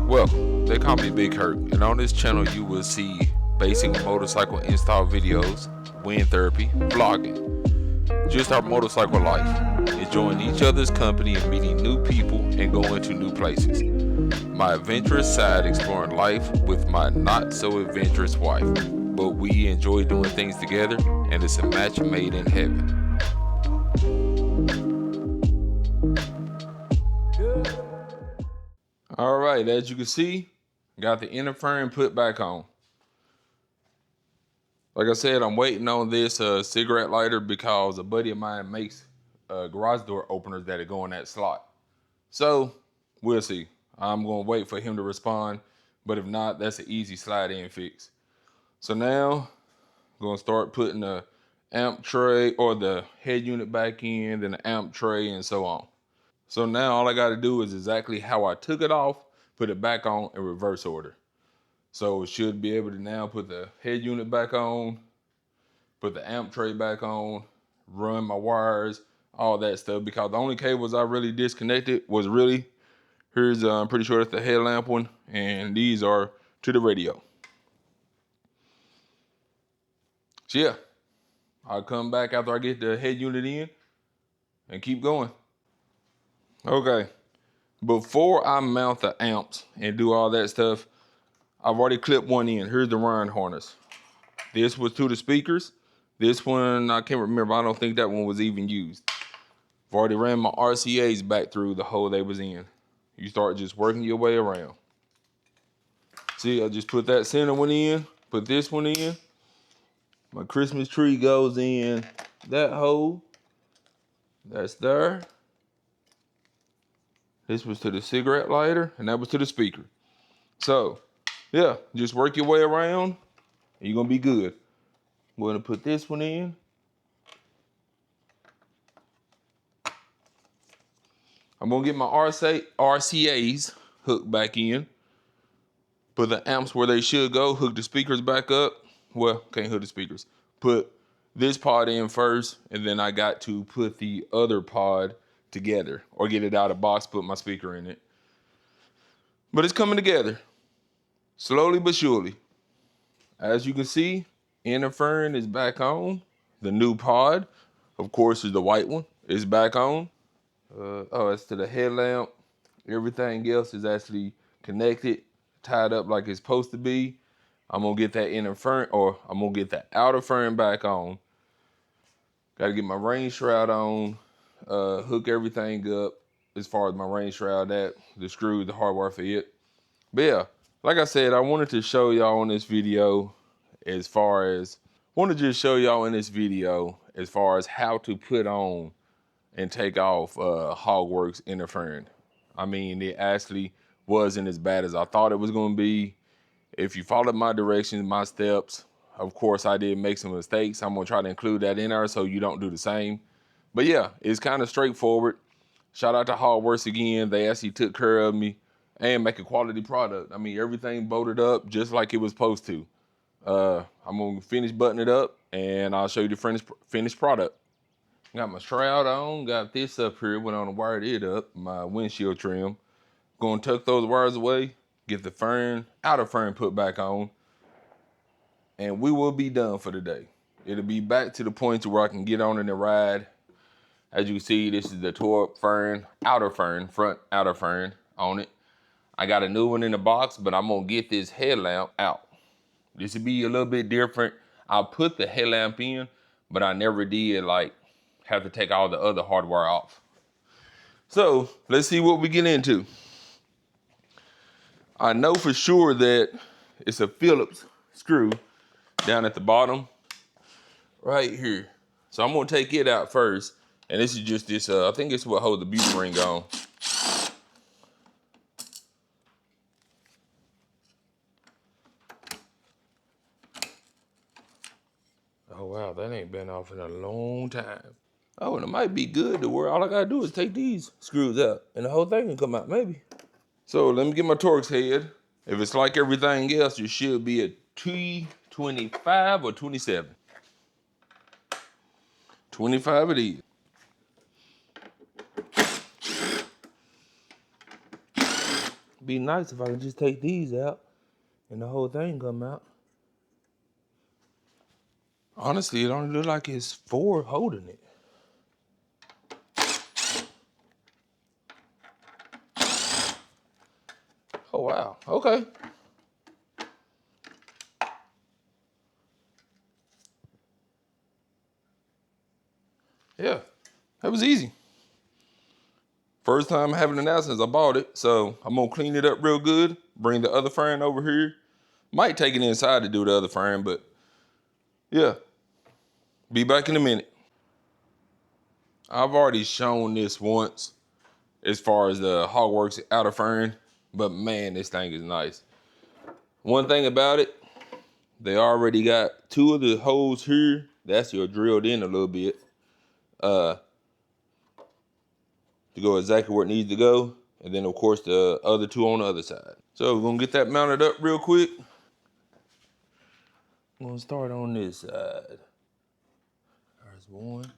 Welcome, they call me Big Herc, and on this channel you will see basic motorcycle install videos, wind therapy, vlogging, just our motorcycle life, enjoying each other's company and meeting new people and going to new places. My adventurous side exploring life with my not so adventurous wife, but we enjoy doing things together and it's a match made in heaven. All right, as you can see, got the inner frame put back on. Like I said, I'm waiting on this cigarette lighter because a buddy of mine makes garage door openers that go in that slot. So we'll see. I'm going to wait for him to respond, but if not, that's an easy slide in fix. So now I'm going to start putting the amp tray or the head unit back in, then the amp tray and so on. So now all I got to do is exactly how I took it off, put it back on in reverse order. So it should be able to now put the head unit back on, put the amp tray back on, run my wires, all that stuff, because the only cables I really disconnected was really, I'm pretty sure that's the headlamp one, and these are to the radio. So yeah, I'll come back after I get the head unit in and keep going. Okay, before I mount the amps and do all that stuff, I've already clipped one in. Here's the wiring harness. This was to the speakers. This one, I can't remember. I don't think that one was even used. I've already ran my RCAs back through the hole they was in. You start just working your way around. See, I just put that center one in, put this one in. My Christmas tree goes in that hole. That's there. This was to the cigarette lighter, and that was to the speaker. So, yeah, just work your way around, and you're going to be good. I'm going to put this one in. I'm going to get my RCAs hooked back in. Put the amps where they should go. Hook the speakers back up. Well, can't hook the speakers. Put this pod in first, and then I got to put the other pod together or get it out of the box, put my speaker in it. But it's coming together, slowly but surely. As you can see, inner fern is back on. The new pod, of course, is the white one, is back on. It's to the headlamp. Everything else is actually connected, tied up like it's supposed to be. I'm gonna get that inner fern, or I'm gonna get that outer fern back on. Gotta get my rain shroud on, hook everything up as far as my rain shroud, the screws, the hardware for it. But yeah, like I said, I wanted to show y'all in this video as far as how to put on and take off hogworkz interference. I mean, it actually wasn't as bad as I thought it was gonna be. If you followed my directions, my steps, of course I did make some mistakes. I'm gonna try to include that in there so you don't do the same. But yeah, it's kind of straightforward. Shout out to hogworkz again. They actually took care of me and make a quality product. I mean, everything bolted up just like it was supposed to. I'm gonna finish buttoning it up and I'll show you the finished product. Got my shroud on, got this up here, went on and wired it up, my windshield trim. Gonna tuck those wires away, get the outer fern put back on, and we will be done for the day. It'll be back to the point to where I can get on in and ride. As you can see, this is the tore up front outer fern on it. I got a new one in the box, but I'm gonna get this headlamp out. This will be a little bit different. I put the headlamp in, but I never did have to take all the other hardware off. So let's see what we get into. I know for sure that it's a Phillips screw down at the bottom right here. So I'm gonna take it out first. And this is just this, I think it's what holds the beauty ring on. Oh wow, that ain't been off in a long time. Oh, and it might be good to where all I gotta do is take these screws out and the whole thing can come out, maybe. So let me get my Torx head. If it's like everything else, you should be at T25 or 27. 25 it is. Be nice if I could just take these out and the whole thing come out. Honestly, it don't look like it's 4 holding it. Oh, wow. Okay. Yeah, that was easy. First time having an out since I bought it, so I'm gonna clean it up real good, bring the other fern over here. Might take it inside to do the other fern, but yeah. Be back in a minute. I've already shown this once as far as the hogworkz outer fern, but man, this thing is nice. One thing about it, they already got 2 of the holes here. That's your drilled in a little bit. To go exactly where it needs to go. And then of course the other 2 on the other side. So we're gonna get that mounted up real quick. I'm gonna start on this side. There's one.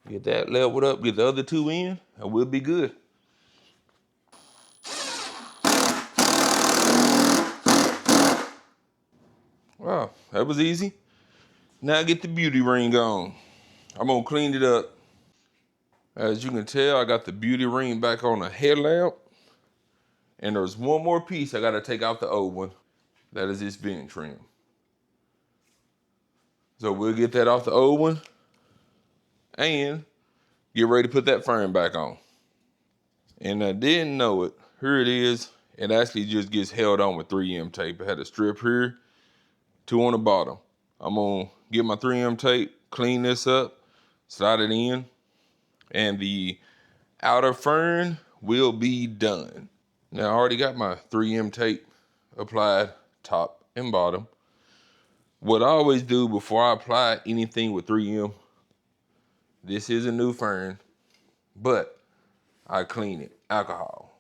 Get that leveled up, get the other 2 in, and we'll be good. Wow, that was easy. Now get the beauty ring on. I'm gonna clean it up. As you can tell, I got the beauty ring back on the headlamp. And there's one more piece I gotta take out the old one. That is this vent trim. So we'll get that off the old one and get ready to put that fern back on. And I didn't know it. Here it is. It actually just gets held on with 3M tape. It had a strip here, 2 on the bottom. I'm gonna get my 3M tape, clean this up, slide it in, and the outer fern will be done. Now I already got my 3M tape applied top and bottom. What I always do before I apply anything with 3M, this is a new fern, but I clean it, alcohol.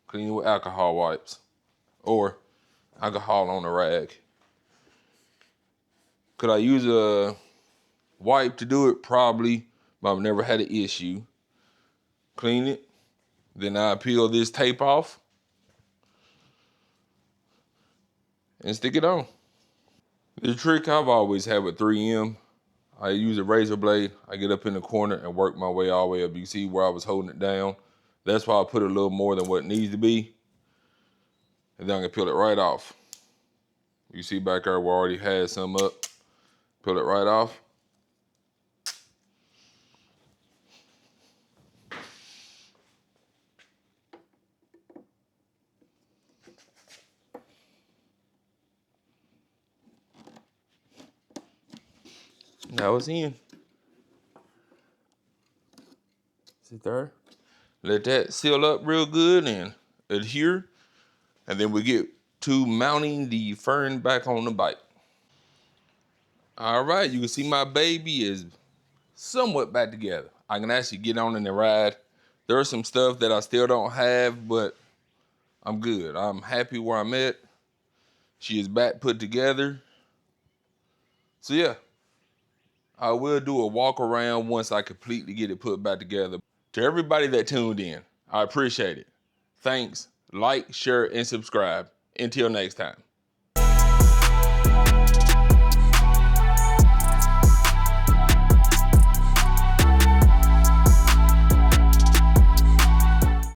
Clean it with alcohol wipes or alcohol on a rag. Could I use a wipe to do it? Probably, but I've never had an issue. Clean it, then I peel this tape off and stick it on. The trick I've always had with 3M, I use a razor blade, I get up in the corner and work my way all the way up. You see where I was holding it down? That's why I put a little more than what it needs to be. And then I can peel it right off. You see back there where I already had some up. Peel it right off. Now it's in. Sit there. Let that seal up real good and adhere. And then we get to mounting the fern back on the bike. All right, you can see my baby is somewhat back together. I can actually get on in the ride. There's some stuff that I still don't have, but I'm good. I'm happy where I'm at. She is back put together. So yeah, I will do a walk around once I completely get it put back together. To everybody that tuned in, I appreciate it. Thanks. Like, share, and subscribe. Until next time.